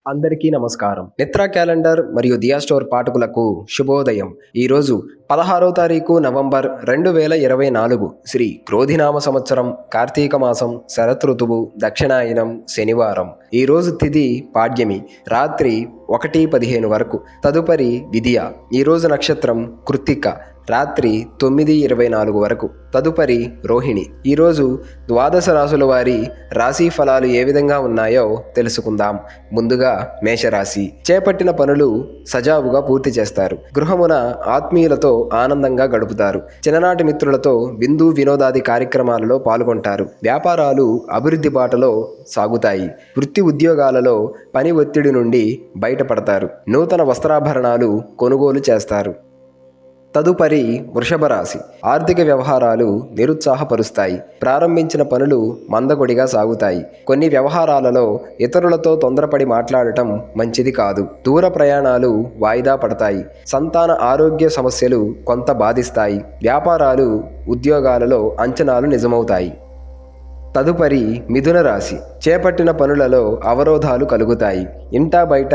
అందరికీ నమస్కారం. మిత్ర క్యాలెండర్ మరియు దియా స్టోర్ పాఠకులకు శుభోదయం. ఈరోజు 16వ తారీఖు నవంబర్ 2024 శ్రీ క్రోధినామ సంవత్సరం, కార్తీక మాసం, శరత్ ఋతువు, దక్షిణాయనం, శనివారం. ఈరోజు తిథి పాడ్యమి, రాత్రి 1:15 వరకు. తదుపరి విదియ. ఈరోజు నక్షత్రం కృత్తిక, రాత్రి 9:24 వరకు. తదుపరి రోహిణి. ఈరోజు ద్వాదశ రాశుల వారి రాశి ఫలాలు ఏ విధంగా ఉన్నాయో తెలుసుకుందాం. ముందుగా మేషరాశి. చేపట్టిన పనులు సజావుగా పూర్తి చేస్తారు. గృహమున ఆత్మీయులతో ఆనందంగా గడుపుతారు. చిన్ననాటి మిత్రులతో విందు వినోదాది కార్యక్రమాలలో పాల్గొంటారు. వ్యాపారాలు అభివృద్ధి బాటలో సాగుతాయి. వృత్తి ఉద్యోగాలలో పని ఒత్తిడి నుండి బయటపడతారు. నూతన వస్త్రాభరణాలు కొనుగోలు చేస్తారు. తదుపరి వృషభ రాశి. ఆర్థిక వ్యవహారాలు నిరుత్సాహపరుస్తాయి. ప్రారంభించిన పనులు మందకొడిగా సాగుతాయి. కొన్ని వ్యవహారాలలో ఇతరులతో తొందరపడి మాట్లాడటం మంచిది కాదు. దూర ప్రయాణాలు వాయిదా పడతాయి. సంతాన ఆరోగ్య సమస్యలు కొంత బాధిస్తాయి. వ్యాపారాలు ఉద్యోగాలలో అంచనాలు నిజమవుతాయి. తదుపరి మిథున రాశి. చేపట్టిన పనులలో అవరోధాలు కలుగుతాయి. ఇంటా బయట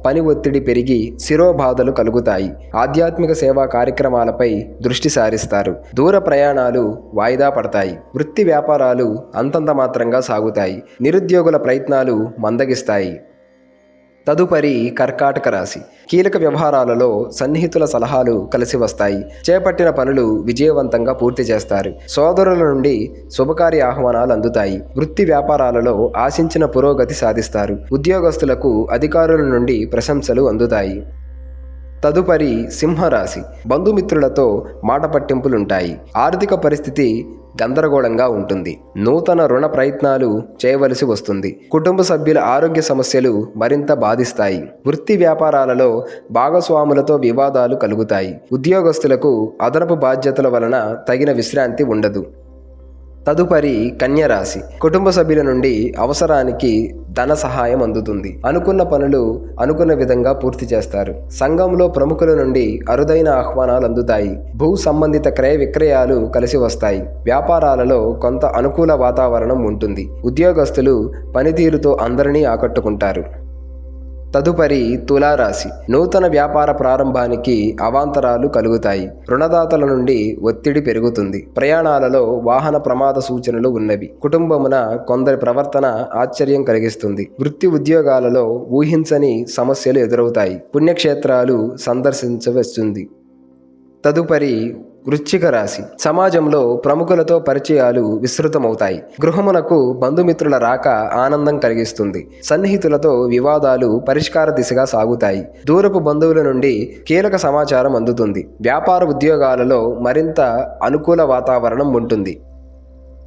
పని ఒత్తిడి పెరిగి శిరోబాధలు కలుగుతాయి. ఆధ్యాత్మిక సేవా కార్యక్రమాలపై దృష్టి సారిస్తారు. దూర ప్రయాణాలు వాయిదా పడతాయి. వృత్తి వ్యాపారాలు అంతంత మాత్రంగా సాగుతాయి. నిరుద్యోగుల ప్రయత్నాలు మందగిస్తాయి. తదుపరి కర్కాటక రాశి. కీలక వ్యవహారాలలో సన్నిహితుల సలహాలు కలిసి వస్తాయి. చేపట్టిన పనులు విజయవంతంగా పూర్తి చేస్తారు. సోదరుల నుండి శుభకార్య ఆహ్వానాలు అందుతాయి. వృత్తి వ్యాపారాలలో ఆశించిన పురోగతి సాధిస్తారు. ఉద్యోగస్తులకు అధికారుల నుండి ప్రశంసలు అందుతాయి. తదుపరి సింహరాశి. బంధుమిత్రులతో మాట పట్టింపులుంటాయి. ఆర్థిక పరిస్థితి గందరగోళంగా ఉంటుంది. నూతన రుణ ప్రయత్నాలు చేయవలసి వస్తుంది. కుటుంబ సభ్యుల ఆరోగ్య సమస్యలు మరింత బాధిస్తాయి. వృత్తి వ్యాపారాలలో భాగస్వాములతో వివాదాలు కలుగుతాయి. ఉద్యోగస్తులకు అదనపు బాధ్యతల వలన తగిన విశ్రాంతి ఉండదు. తదుపరి కన్యరాశి. కుటుంబ సభ్యుల నుండి అవసరానికి ధన సహాయం అందుతుంది. అనుకున్న పనులు అనుకున్న విధంగా పూర్తి చేస్తారు. సంఘంలో ప్రముఖుల నుండి అరుదైన ఆహ్వానాలు అందుతాయి. భూ సంబంధిత క్రయ విక్రయాలు కలిసి వస్తాయి. వ్యాపారాలలో కొంత అనుకూల వాతావరణం ఉంటుంది. ఉద్యోగస్తులు పనితీరుతో అందరినీ ఆకట్టుకుంటారు. తదుపరి తులారాశి. నూతన వ్యాపార ప్రారంభానికి అవాంతరాలు కలుగుతాయి. రుణదాతల నుండి ఒత్తిడి పెరుగుతుంది. ప్రయాణాలలో వాహన ప్రమాద సూచనలు ఉన్నవి. కుటుంబమున కొందరి ప్రవర్తన ఆశ్చర్యం కలిగిస్తుంది. వృత్తి ఉద్యోగాలలో ఊహించని సమస్యలు ఎదురవుతాయి. పుణ్యక్షేత్రాలు సందర్శించవస్తుంది. తదుపరి వృశ్చిక రాశి. సమాజంలో ప్రముఖులతో పరిచయాలు విస్తృతమవుతాయి. గృహమునకు బంధుమిత్రుల రాక ఆనందం కలిగిస్తుంది. సన్నిహితులతో వివాదాలు పరిష్కార దిశగా సాగుతాయి. దూరపు బంధువుల నుండి కీలక సమాచారం అందుతుంది. వ్యాపార ఉద్యోగాలలో మరింత అనుకూల వాతావరణం ఉంటుంది.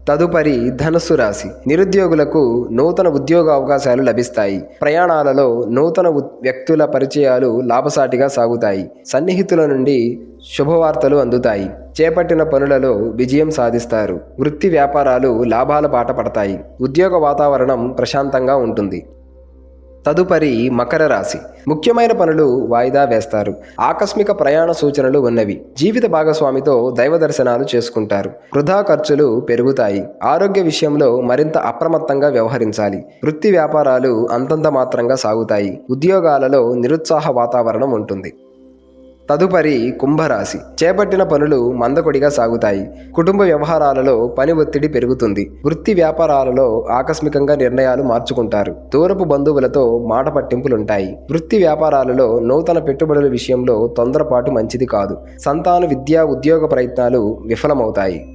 తదుపరి ధనుస్సు రాశి. నిరుద్యోగులకు నూతన ఉద్యోగ అవకాశాలు లభిస్తాయి. ప్రయాణాలలో నూతన వ్యక్తుల పరిచయాలు లాభసాటిగా సాగుతాయి. సన్నిహితుల నుండి శుభవార్తలు అందుతాయి. చేపట్టిన పనులలో విజయం సాధిస్తారు. వృత్తి వ్యాపారాలు లాభాల బాట పడతాయి. ఉద్యోగ వాతావరణం ప్రశాంతంగా ఉంటుంది. తదుపరి మకర రాశి. ముఖ్యమైన పనులు వాయిదా వేస్తారు. ఆకస్మిక ప్రయాణ సూచనలు ఉన్నవి. జీవిత భాగస్వామితో దైవ దర్శనాలు చేసుకుంటారు. వృధా ఖర్చులు పెరుగుతాయి. ఆరోగ్య విషయంలో మరింత అప్రమత్తంగా వ్యవహరించాలి. వృత్తి వ్యాపారాలు అంతంత మాత్రంగా సాగుతాయి. ఉద్యోగాలలో నిరుత్సాహ వాతావరణం ఉంటుంది. తదుపరి కుంభరాశి. చేపట్టిన పనులు మందకొడిగా సాగుతాయి. కుటుంబ వ్యవహారాలలో పని ఒత్తిడి పెరుగుతుంది. వృత్తి వ్యాపారాలలో ఆకస్మికంగా నిర్ణయాలు మార్చుకుంటారు. దూరపు బంధువులతో మాట పట్టింపులుంటాయి. వృత్తి వ్యాపారాలలో నూతన పెట్టుబడుల విషయంలో తొందరపాటు మంచిది కాదు. సంతాన విద్యా ఉద్యోగ ప్రయత్నాలు విఫలమవుతాయి.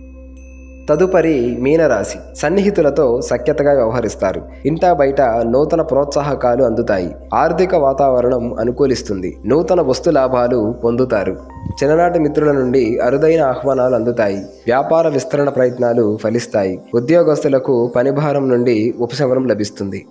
తదుపరి మీనరాశి. సన్నిహితులతో సఖ్యతగా వ్యవహరిస్తారు. ఇంటా బయట నూతన ప్రోత్సాహకాలు అందుతాయి. ఆర్థిక వాతావరణం అనుకూలిస్తుంది. నూతన వస్తు లాభాలు పొందుతారు. చిన్ననాటి మిత్రుల నుండి అరుదైన ఆహ్వానాలు అందుతాయి. వ్యాపార విస్తరణ ప్రయత్నాలు ఫలిస్తాయి. ఉద్యోగస్తులకు పనిభారం నుండి ఉపశమనం లభిస్తుంది.